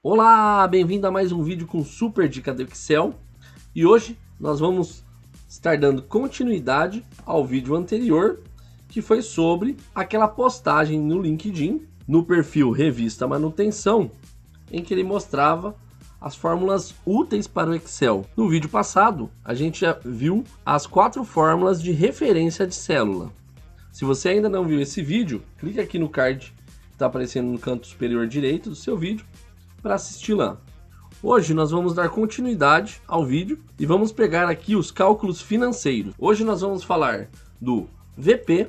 Olá, bem-vindo a mais um vídeo com super dica do Excel. E hoje nós vamos estar dando continuidade ao vídeo anterior, que foi sobre aquela postagem no LinkedIn, no perfil Revista Manutenção, em que ele mostrava as fórmulas úteis para o Excel. No vídeo passado, a gente já viu as 4 fórmulas de referência de célula. Se você ainda não viu esse vídeo, clique aqui no card que está aparecendo no canto superior direito do seu vídeo para assistir lá. Hoje nós vamos dar continuidade ao vídeo e vamos pegar aqui os cálculos financeiros. Hoje nós vamos falar do VP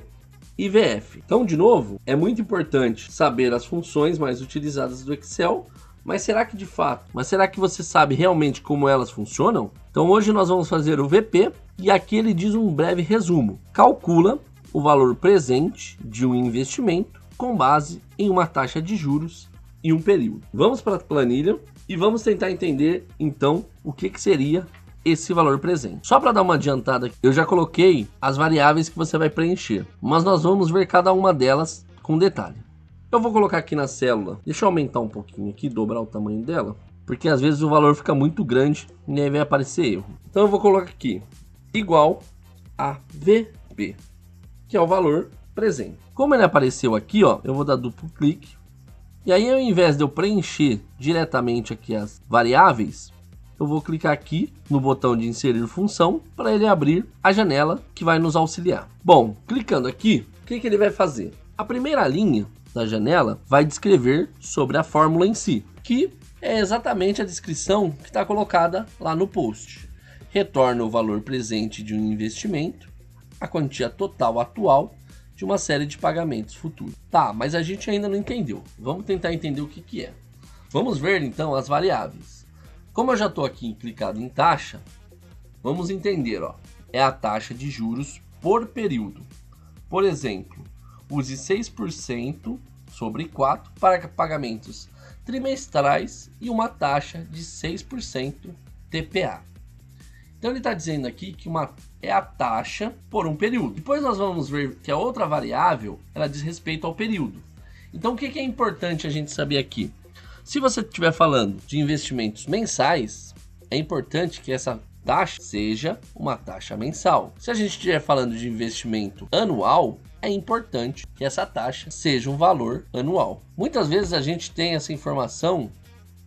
e VF. Então, de novo, é muito importante saber as funções mais utilizadas do Excel, mas será que você sabe realmente como elas funcionam? Então hoje nós vamos fazer o VP e aqui ele diz um breve resumo. Calcula o valor presente de um investimento com base em uma taxa de juros e um período. Vamos para a planilha e vamos tentar entender então o que seria esse valor presente. Só para dar uma adiantada, eu já coloquei as variáveis que você vai preencher, mas nós vamos ver cada uma delas com detalhe. Eu vou colocar aqui na célula, deixa eu aumentar um pouquinho aqui, dobrar o tamanho dela, porque às vezes o valor fica muito grande e aí vai aparecer erro. Então eu vou colocar aqui igual a VP, que é o valor presente. Como ele apareceu aqui, ó, eu vou dar duplo clique. E aí, ao invés de eu preencher diretamente aqui as variáveis, eu vou clicar aqui no botão de inserir função para ele abrir a janela que vai nos auxiliar. Bom, clicando aqui, o que ele vai fazer? A primeira linha da janela vai descrever sobre a fórmula em si, que é exatamente a descrição que está colocada lá no post. Retorna o valor presente de um investimento, a quantia total atual de uma série de pagamentos futuros. Tá, mas a gente ainda não entendeu. Vamos tentar entender o que é. Vamos ver então as variáveis. Como eu já estou aqui clicado em taxa, vamos entender, ó. É a taxa de juros por período. Por exemplo, use 6% sobre 4 para pagamentos trimestrais e uma taxa de 6% TPA. Então ele está dizendo aqui que é a taxa por um período. Depois nós vamos ver que a outra variável, ela diz respeito ao período. Então o que é importante a gente saber aqui? Se você estiver falando de investimentos mensais, é importante que essa taxa seja uma taxa mensal. Se a gente estiver falando de investimento anual, é importante que essa taxa seja um valor anual. Muitas vezes a gente tem essa informação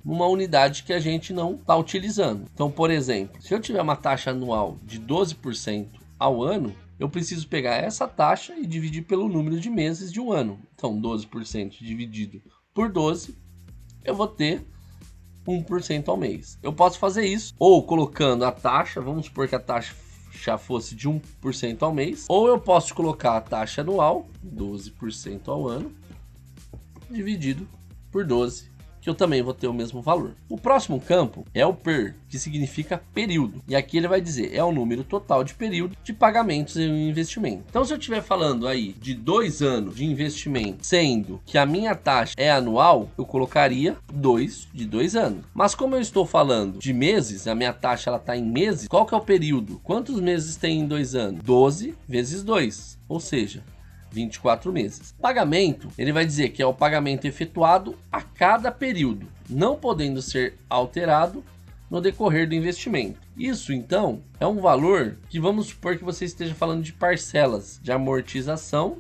numa unidade que a gente não está utilizando. Então, por exemplo, se eu tiver uma taxa anual de 12% ao ano, eu preciso pegar essa taxa e dividir pelo número de meses de um ano. Então, 12% dividido por 12, eu vou ter 1% ao mês. Eu posso fazer isso ou colocando a taxa, vamos supor que a taxa já fosse de 1% ao mês, ou eu posso colocar a taxa anual, 12% ao ano, dividido por 12, que eu também vou ter o mesmo valor. O próximo campo é o PER, que significa período. E aqui ele vai dizer, é o número total de período de pagamentos em um investimento. Então, se eu estiver falando aí de 2 anos de investimento, sendo que a minha taxa é anual, eu colocaria 2 de 2 anos. Mas como eu estou falando de meses, a minha taxa está em meses, qual que é o período? Quantos meses tem em 2 anos? 12 vezes 2, ou seja, 24 meses. Pagamento, ele vai dizer que é o pagamento efetuado a cada período, não podendo ser alterado no decorrer do investimento. Isso, então, é um valor que vamos supor que você esteja falando de parcelas de amortização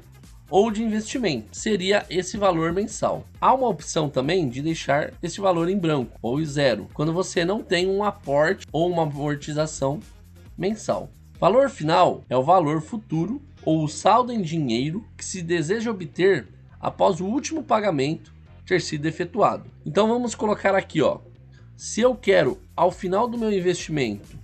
ou de investimento. Seria esse valor mensal. Há uma opção também de deixar esse valor em branco ou em zero, quando você não tem um aporte ou uma amortização mensal. Valor final é o valor futuro ou o saldo em dinheiro que se deseja obter após o último pagamento ter sido efetuado. Então vamos colocar aqui, ó. Se eu quero ao final do meu investimento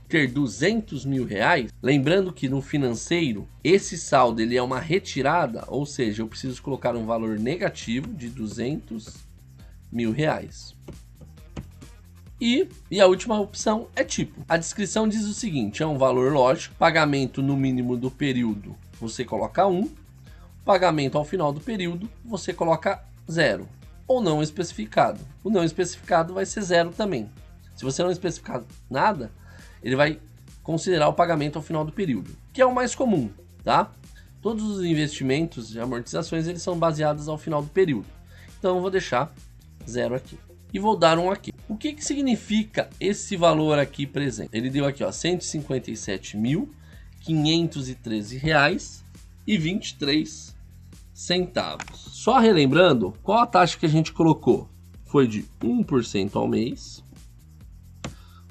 ter 200 mil reais, lembrando que no financeiro esse saldo ele é uma retirada, ou seja, eu preciso colocar um valor negativo de 200 mil reais. E a última opção é tipo. A descrição diz o seguinte, é um valor lógico, pagamento no mínimo do período, você coloca 1, pagamento ao final do período, você coloca 0, ou não especificado. O não especificado vai ser 0 também. Se você não especificar nada, ele vai considerar o pagamento ao final do período, que é o mais comum, tá? Todos os investimentos de amortizações, eles são baseados ao final do período. Então eu vou deixar 0 aqui. e vou dar um OK. O que significa esse valor aqui presente? Ele deu aqui, ó, R$ 157.513,23. Só relembrando, qual a taxa que a gente colocou? Foi de 1% ao mês,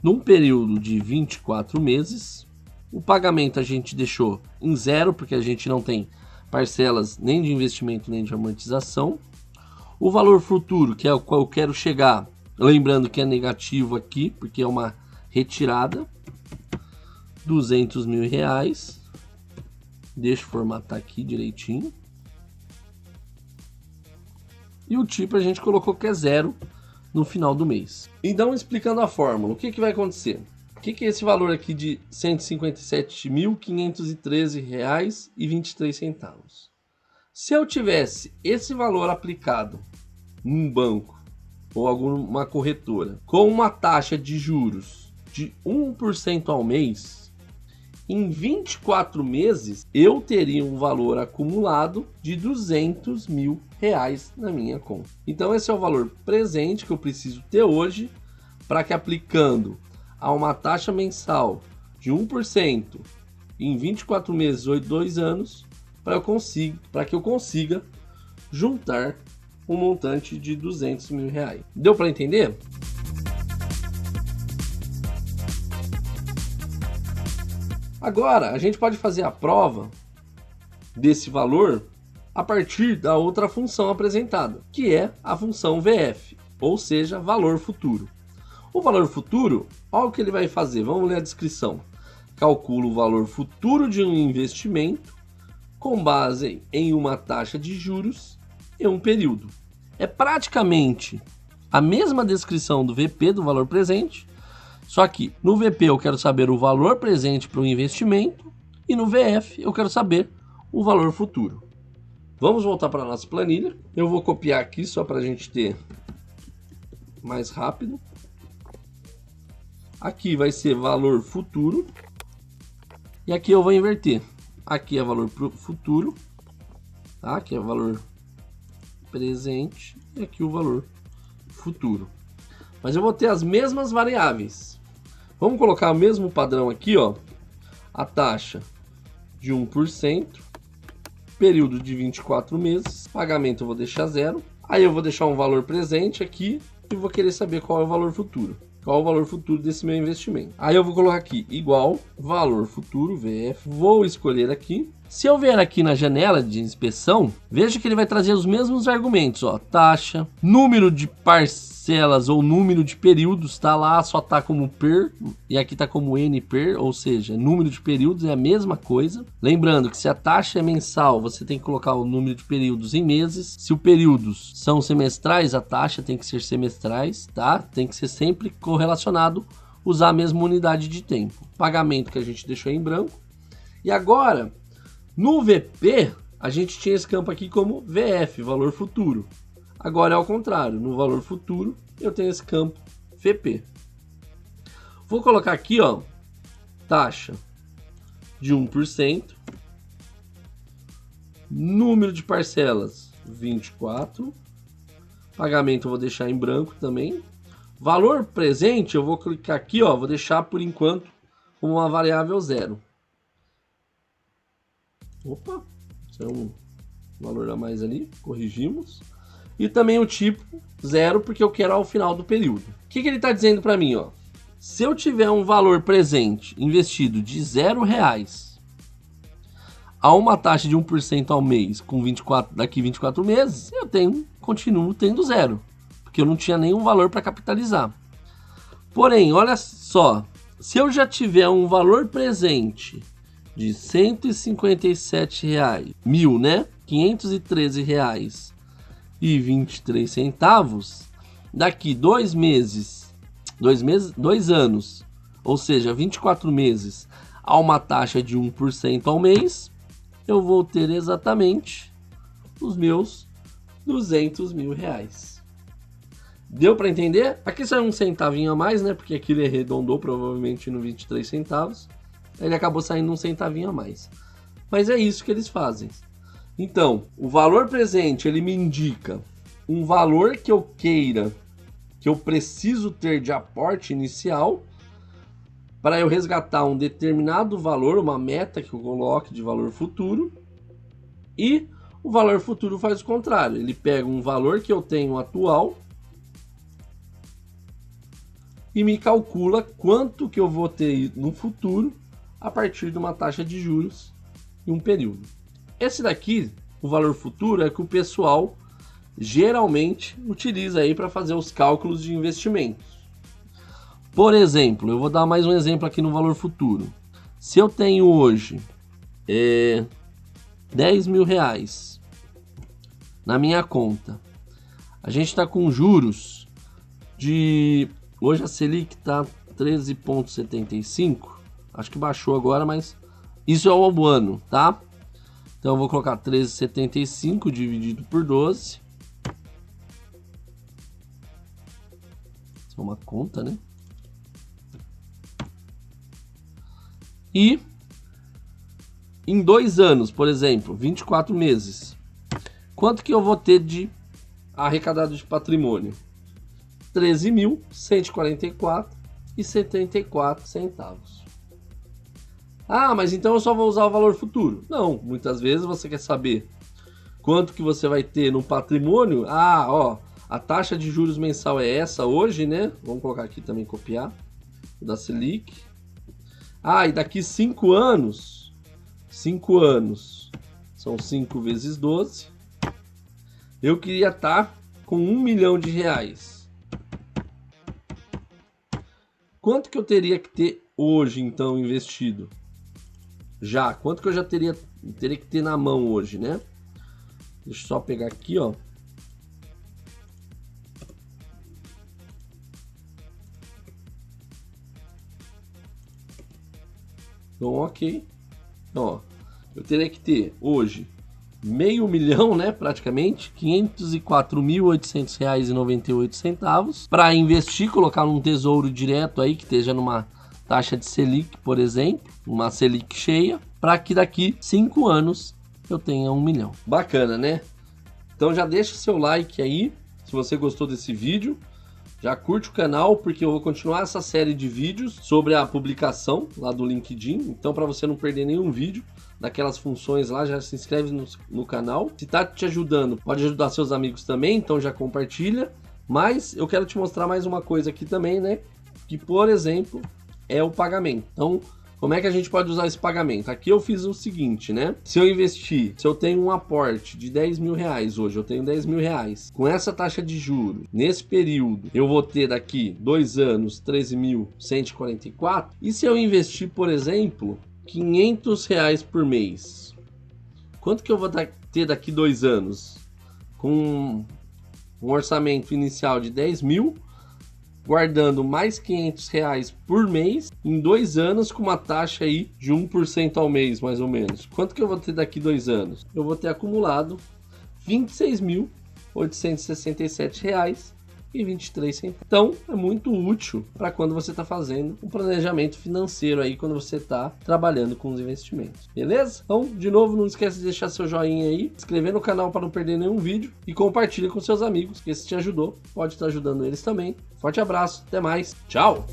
num período de 24 meses. O pagamento a gente deixou em 0, porque a gente não tem parcelas nem de investimento nem de amortização. O valor futuro, que é o qual eu quero chegar, lembrando que é negativo aqui, porque é uma retirada, R$200 mil. Deixa eu formatar aqui direitinho. E o tipo a gente colocou que é 0 no final do mês. Então, explicando a fórmula, o que vai acontecer? O que é esse valor aqui de R$ 157.513,23? Se eu tivesse esse valor aplicado num banco ou alguma corretora com uma taxa de juros de 1% ao mês, em 24 meses eu teria um valor acumulado de R$200 mil na minha conta. Então esse é o valor presente que eu preciso ter hoje para que, aplicando a uma taxa mensal de 1% em 24 meses ou 2 anos, para que eu consiga juntar um montante de R$200 mil. Deu para entender? Agora a gente pode fazer a prova desse valor a partir da outra função apresentada, que é a função VF, ou seja, valor futuro. O valor futuro, olha o que ele vai fazer, vamos ler a descrição. Calcula o valor futuro de um investimento com base em uma taxa de juros em um período. É praticamente a mesma descrição do VP, do valor presente, só que no VP eu quero saber o valor presente para o investimento e no VF eu quero saber o valor futuro. Vamos voltar para a nossa planilha. Eu vou copiar aqui só para a gente ter mais rápido. Aqui vai ser valor futuro. E aqui eu vou inverter. Aqui é valor futuro. Tá? Aqui é valor presente. E aqui o valor futuro. Mas eu vou ter as mesmas variáveis. Vamos colocar o mesmo padrão aqui, ó. A taxa de 1%. Período de 24 meses, pagamento eu vou deixar 0, aí eu vou deixar um valor presente aqui e vou querer saber qual é o valor futuro. Qual é o valor futuro desse meu investimento? Aí eu vou colocar aqui igual valor futuro VF, vou escolher aqui. Se eu vier aqui na janela de inspeção, veja que ele vai trazer os mesmos argumentos, ó, taxa, número de parcelas ou número de períodos, tá lá, só tá como per, e aqui tá como N per, ou seja, número de períodos é a mesma coisa. Lembrando que se a taxa é mensal, você tem que colocar o número de períodos em meses. Se os períodos são semestrais, a taxa tem que ser semestrais, tá? Tem que ser sempre correlacionado, usar a mesma unidade de tempo. Pagamento que a gente deixou em branco. E agora, no VP, a gente tinha esse campo aqui como VF, valor futuro. Agora é ao contrário, no valor futuro eu tenho esse campo VP. Vou colocar aqui, ó, taxa de 1%, número de parcelas 24, pagamento eu vou deixar em branco também. Valor presente eu vou clicar aqui, ó, vou deixar por enquanto como uma variável 0. Opa, isso é um valor a mais ali, corrigimos. E também o tipo 0, porque eu quero ao final do período. O que ele está dizendo para mim, ó? Se eu tiver um valor presente investido de R$0 a uma taxa de 1% ao mês com daqui 24 meses, eu continuo tendo 0, porque eu não tinha nenhum valor para capitalizar. Porém, olha só, se eu já tiver um valor presente de R$157 mil, né? R$513,23, daqui 2 anos, ou seja, 24 meses, a uma taxa de 1% ao mês, eu vou ter exatamente os meus R$200 mil. Deu para entender? Aqui saiu um centavinho a mais, né? Porque aqui ele arredondou provavelmente no 23 centavos. Ele acabou saindo um centavinho a mais. Mas é isso que eles fazem. Então, o valor presente, ele me indica um valor que eu queira que eu preciso ter de aporte inicial para eu resgatar um determinado valor, uma meta que eu coloque de valor futuro, e o valor futuro faz o contrário, ele pega um valor que eu tenho atual e me calcula quanto que eu vou ter no futuro a partir de uma taxa de juros em um período. Esse daqui, o valor futuro, é que o pessoal geralmente utiliza aí para fazer os cálculos de investimentos. Por exemplo, eu vou dar mais um exemplo aqui no valor futuro. Se eu tenho hoje 10 mil reais na minha conta, a gente está com juros de... Hoje a Selic está 13,75, acho que baixou agora, mas isso é ao ano, tá? Então eu vou colocar 13,75 dividido por 12. Isso é uma conta, né? E em 2 anos, por exemplo, 24 meses, quanto que eu vou ter de arrecadado de patrimônio? 13.144,74 centavos. Ah, mas então eu só vou usar o valor futuro. Não, muitas vezes você quer saber quanto que você vai ter no patrimônio. Ah, ó, a taxa de juros mensal é essa hoje, né? Vamos colocar aqui também, copiar, da Selic. Ah, e daqui 5 anos, 5 anos, são 5 vezes 12, eu queria estar com 1 milhão de reais. Quanto que eu teria que ter hoje, então, investido? Já, quanto que eu já teria que ter na mão hoje, né? Deixa eu só pegar aqui, ó. Então, ok. Então, ó, eu teria que ter hoje meio milhão, né, praticamente, R$ 504.800,98 para investir, colocar num tesouro direto aí que esteja numa taxa de Selic, por exemplo, uma Selic cheia, para que daqui 5 anos eu tenha 1 milhão. Bacana, né? Então já deixa seu like aí, se você gostou desse vídeo. Já curte o canal, porque eu vou continuar essa série de vídeos sobre a publicação lá do LinkedIn. Então, para você não perder nenhum vídeo daquelas funções lá, já se inscreve no canal. Se tá te ajudando, pode ajudar seus amigos também, então já compartilha. Mas eu quero te mostrar mais uma coisa aqui também, né? Que, por exemplo, é o pagamento. Então, como é que a gente pode usar esse pagamento? Aqui eu fiz o seguinte, né? Se eu investir, se eu tenho um aporte de 10 mil reais hoje, eu tenho 10 mil reais. Com essa taxa de juros, nesse período, eu vou ter daqui 2 anos 13.144. E se eu investir, por exemplo, 500 reais por mês? Quanto que eu vou ter daqui 2 anos? Com um orçamento inicial de 10 mil, guardando mais 500 reais por mês, em 2 anos com uma taxa aí de 1% ao mês, mais ou menos. Quanto que eu vou ter daqui 2 anos? Eu vou ter acumulado R$ 26.867,23. Então, é muito útil para quando você está fazendo um planejamento financeiro aí, quando você está trabalhando com os investimentos. Beleza? Então, de novo, não esquece de deixar seu joinha aí, se inscrever no canal para não perder nenhum vídeo e compartilha com seus amigos, que se te ajudou, pode estar ajudando eles também. Forte abraço, até mais, tchau!